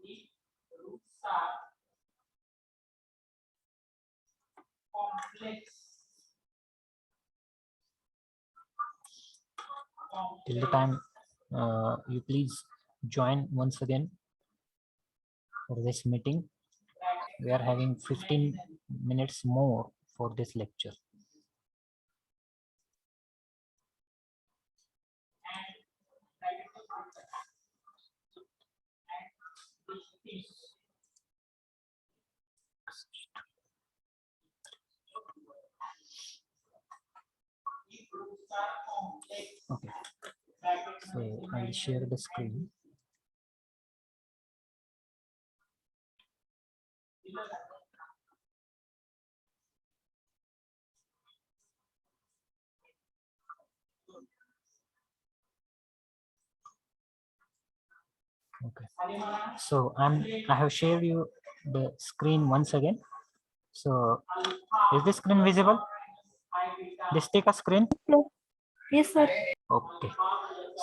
Till the time you please join once again for this meeting. We are having 15 minutes more for this lecture. Okay, so I'll share the screen. Okay, so I have shared you the screen once again. So is this screen visible? This take a screen? Yes, sir. Okay,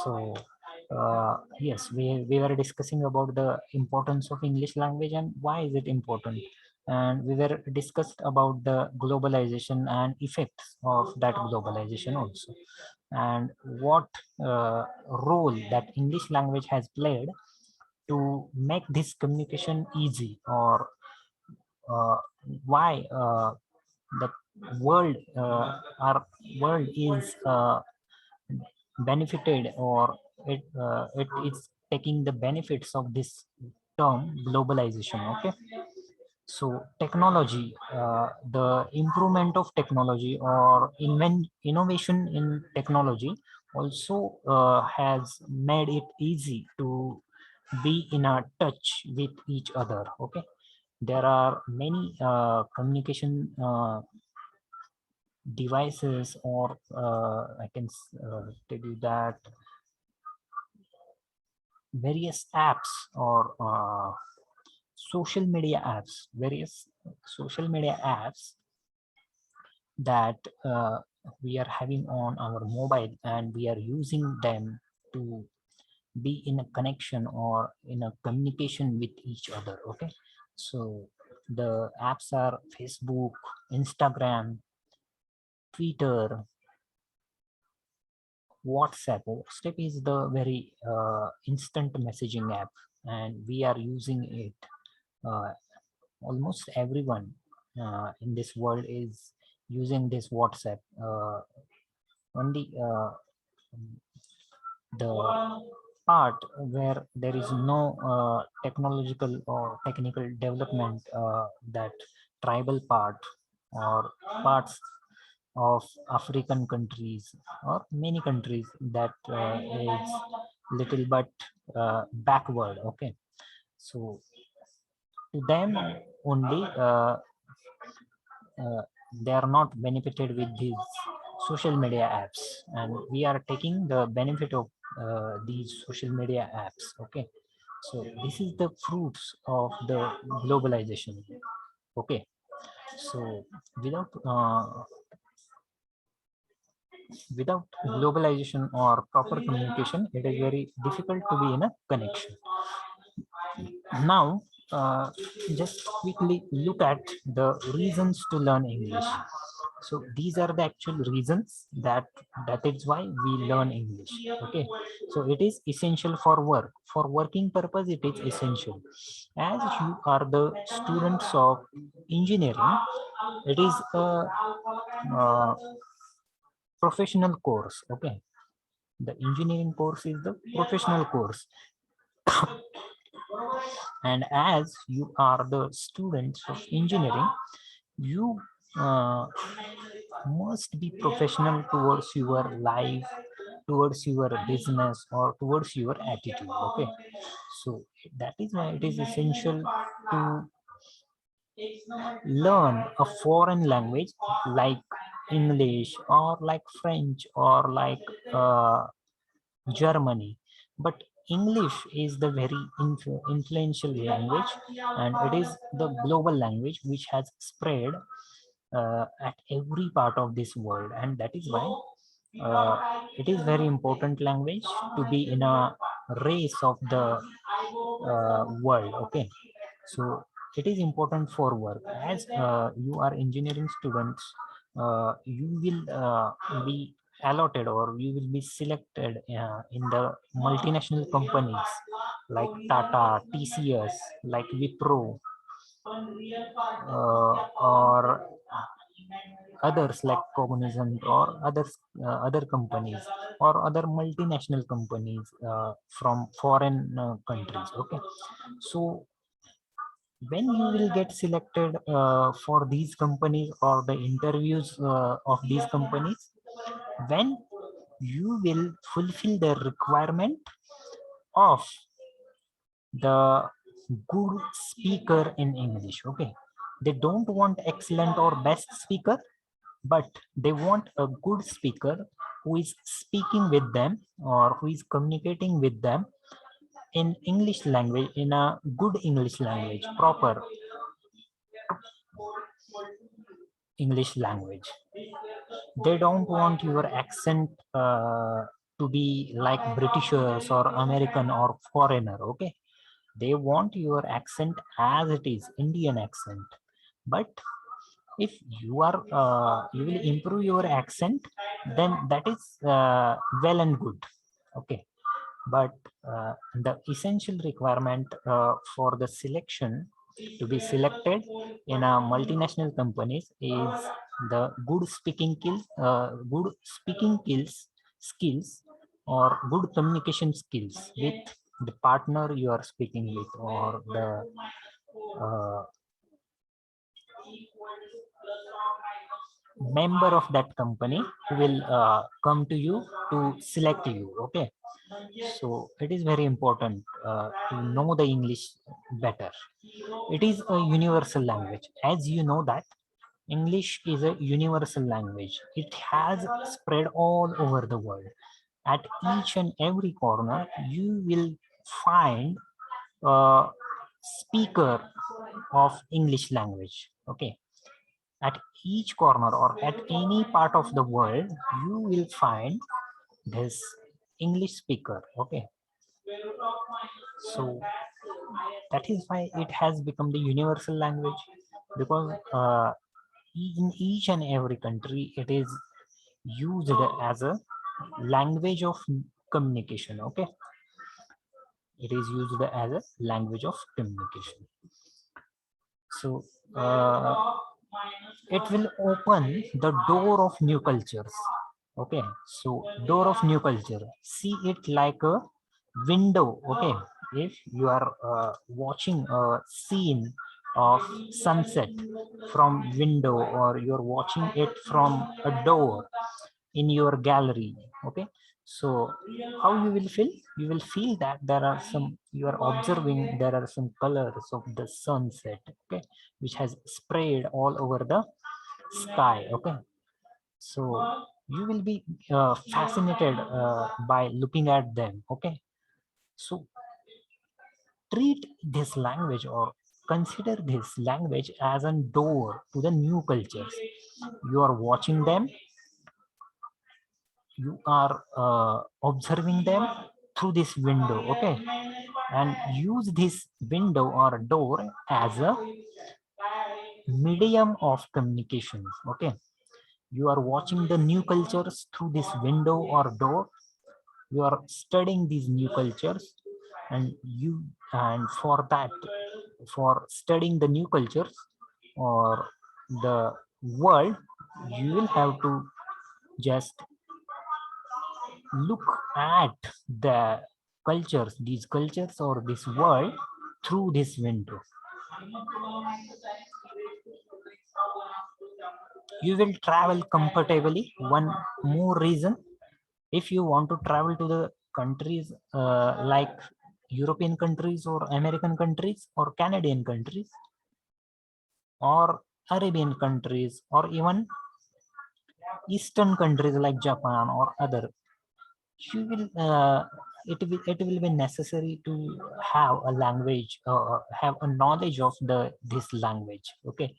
so yes, we were discussing about the importance of English language and why is it important, and we were discussed about the globalization and effects of that globalization also, and what role that English language has played to make this communication easy, or uh, why the world our world is benefited, or it is taking the benefits of this term globalization. Okay, so technology, the improvement of technology or innovation in technology also has made it easy to be in a touch with each other. Okay, there are many communication devices, or I can tell you that various apps, or various social media apps that we are having on our mobile, and we are using them to be in a connection or in a communication with each other. Okay, so the apps are Facebook, Instagram, Twitter, WhatsApp. WhatsApp is the very instant messaging app, and we are using it. Almost everyone in this world is using this WhatsApp. Only the part where there is no technological or technical development, that tribal part or parts of African countries or many countries that is little but backward. Okay, so to them only they are not benefited with these social media apps, and we are taking the benefit of these social media apps. Okay, so this is the fruits of the globalization. Okay, so without globalization or proper communication, it is very difficult to be in a connection. Now, just quickly look at the reasons to learn English. So these are the actual reasons that is why we learn English. Okay, so it is essential for work. For working purpose, it is essential. As you are the students of engineering, it is a professional course. Okay, the engineering course is the professional course. And as you are the students of engineering, you uh, must be professional towards your life, towards your business, or towards your attitude. Okay, so that is why it is essential to learn a foreign language like English, or like French, or like Germany. But English is the very influential language, and it is the global language which has spread at every part of this world, and that is why it is very important language to be in a race of the world. Okay, so it is important for work. As you are engineering students, you will be allotted or you will be selected in the multinational companies like Tata, TCS, like Wipro, or others like Cognizant or other companies or other multinational companies from foreign countries. Okay, so when you will get selected for these companies or the interviews of these companies, when you will fulfill the requirement of the good speaker in English. Okay, they don't want excellent or best speaker, but they want a good speaker who is speaking with them or who is communicating with them in English language, in a good English language, proper English language. They don't want your accent to be like Britishers or American or foreigner. Okay, they want your accent as it is, Indian accent. But if you are you will improve your accent, then that is well and good. Okay, but the essential requirement for the selection to be selected in a multinational companies is the good speaking skills or good communication skills with the partner you are speaking with or the uh, member of that company who will come to you to select you. Okay, so it is very important to know the English better. It is a universal language. As you know that English is a universal language. It has spread all over the world. At each and every corner you will find a speaker of English language. Okay, at each corner or at any part of the world you will find this English speaker. Okay, so that is why it has become the universal language, because in each and every country it is used as a language of communication. Okay, it is used as a language of communication. So it will open the door of new cultures. Okay, so door of new culture, see it like a window. Okay, if you are watching a scene of sunset from window, or you're watching it from a door in your gallery. Okay, so how you will feel? You will feel that there are some, you are observing there are some colors of the sunset. Okay, which has sprayed all over the sky. Okay, so you will be fascinated by looking at them. Okay, so treat this language or consider this language as a door to the new cultures. You are watching them, you are observing them through this window. Okay, and use this window or door as a medium of communication. Okay, you are watching the new cultures through this window or door. You are studying these new cultures, and for that, for studying the new cultures or the world, you will have to just look at the cultures, these cultures or this world through this window. You will travel comfortably. One more reason, if you want to travel to the countries like European countries or American countries or Canadian countries or Arabian countries or even Eastern countries like Japan or other, you will it will be necessary to have a language, have a knowledge of this language. Okay,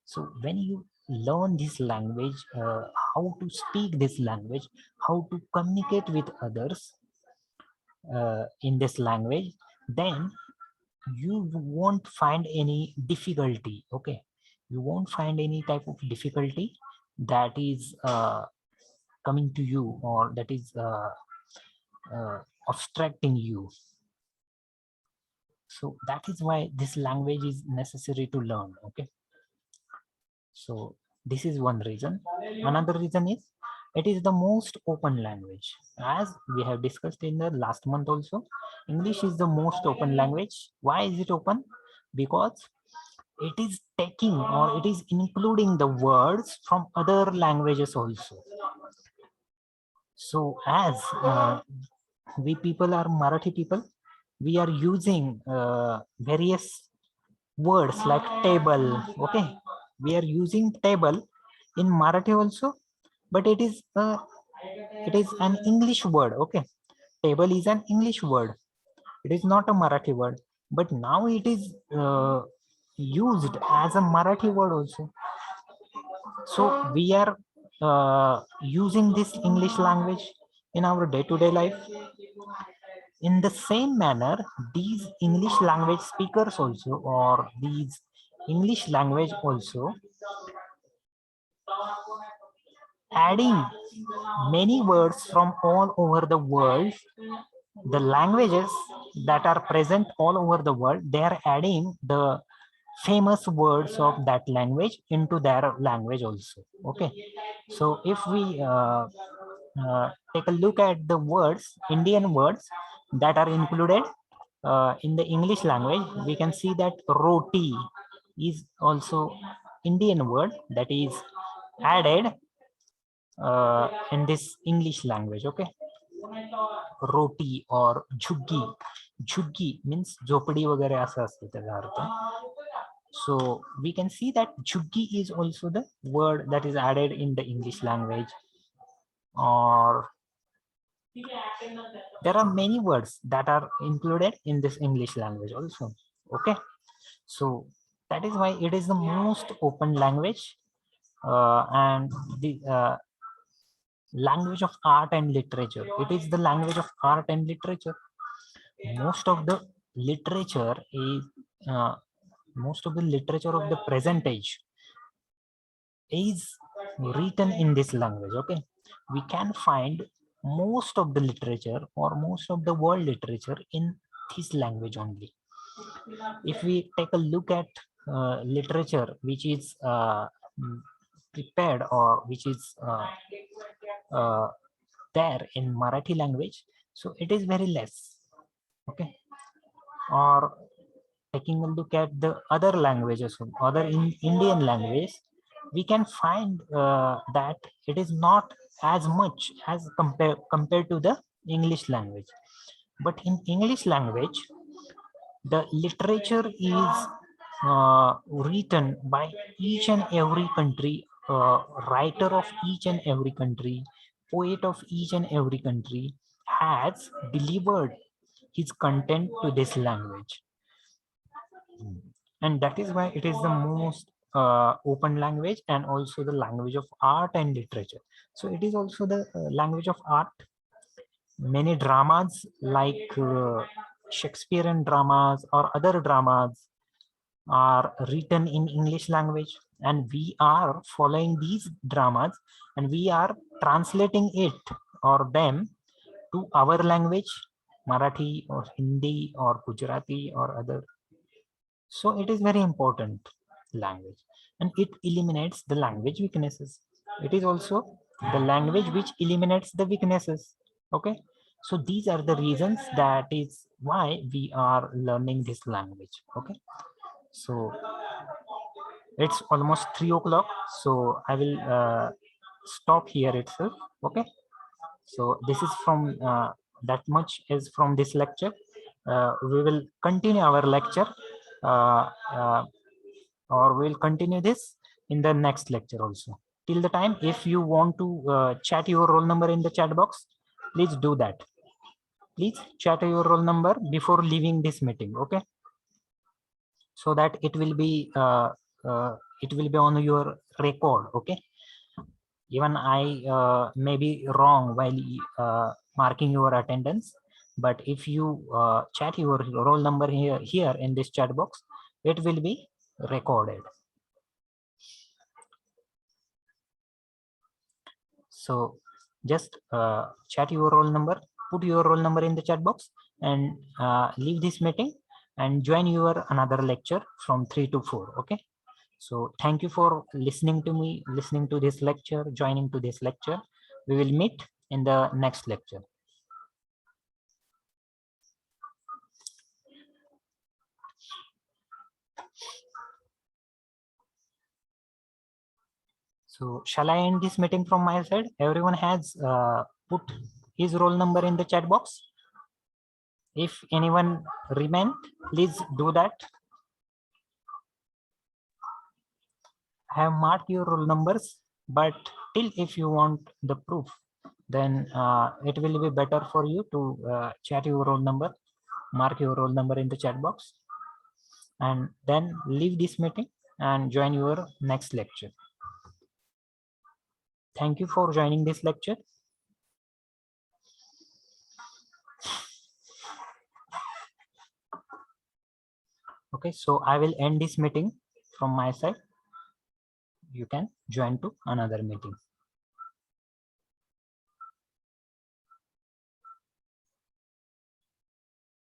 so when you learn this language, how to speak this language, how to communicate with others in this language, then you won't find any difficulty. Okay, you won't find any type of difficulty that is coming to you, or that is obstructing you. So that is why this language is necessary to learn. Okay, so this is one reason. Another reason is it is the most open language. As we have discussed in the last month also, English is the most open language. Why is it open? Because it is taking, or it is including the words from other languages also. So as we people are Marathi people, we are using various words like table. Okay, we are using table in Marathi also, but it is an English word. Okay, table is an English word. It is not a Marathi word, but now it is used as a Marathi word also. So we are using this English language in our day-to-day life. In the same manner, these English language speakers also, or these English language also, adding many words from all over the world. The languages that are present all over the world, they are adding the famous words of that language into their language also. Okay, so if we take a look at the words, Indian words that are included in the English language, we can see that roti is also Indian word that is added in this English language. Okay, roti or झुग्गी. झुग्गी means झोपडी वगैरे असं असतं त्याचा अर्थ. So we can see that झुग्गी is also the word that is added in the English language. Or there are many words that are included in this English language also. Okay, so that is why it is the most open language, and the language of art and literature. It is the language of art and literature. Most of the literature is most of the literature of the present age is written in this language. Okay, we can find most of the literature, or most of the world literature, in this language only. If we take a look at literature which is prepared, or which is uh, there in Marathi language, so it is very less. Okay, or taking a look at the other languages, other Indian language, we can find that it is not as much as compared to the English language. But in English language, the literature is written by each and every country, writer of each and every country, poet of each and every country has delivered his content to this language. And that is why it is the most open language, and also the language of art and literature. So it is also the language of art. Many dramas like Shakespearean dramas or other dramas are written in English language, and we are following these dramas, and we are translating it or them to our language, Marathi or Hindi or Gujarati or other. So it is very important language, and it eliminates the language weaknesses. It is also the language which eliminates the weaknesses. Okay, so these are the reasons that is why we are learning this language. Okay, so it's almost 3 o'clock, so I will stop here itself. Okay, so this is from that much is from this lecture. We will continue our lecture, uh, uh, or we'll continue this in the next lecture also. Till the time, if you want to chat your roll number in the chat box, please do that. Please chat your roll number before leaving this meeting. Okay, so that it will be on your record. Okay, even I may be wrong while marking your attendance, but if you chat your roll number here in this chat box, it will be recorded. So just chat your roll number, put your roll number in the chat box, and leave this meeting and join your another lecture from 3 to 4. Okay. So thank you for listening to me, listening to this lecture, joining to this lecture. We will meet in the next lecture. So shall I end this meeting from my side? Everyone has put his roll number in the chat box. If anyone remain, please do that. I have marked your roll numbers, but till if you want the proof, then it will be better for you to chat your roll number, mark your roll number in the chat box, and then leave this meeting and join your next lecture. Thank you for joining this lecture. Okay, so I will end this meeting from my side. You can join to another meeting.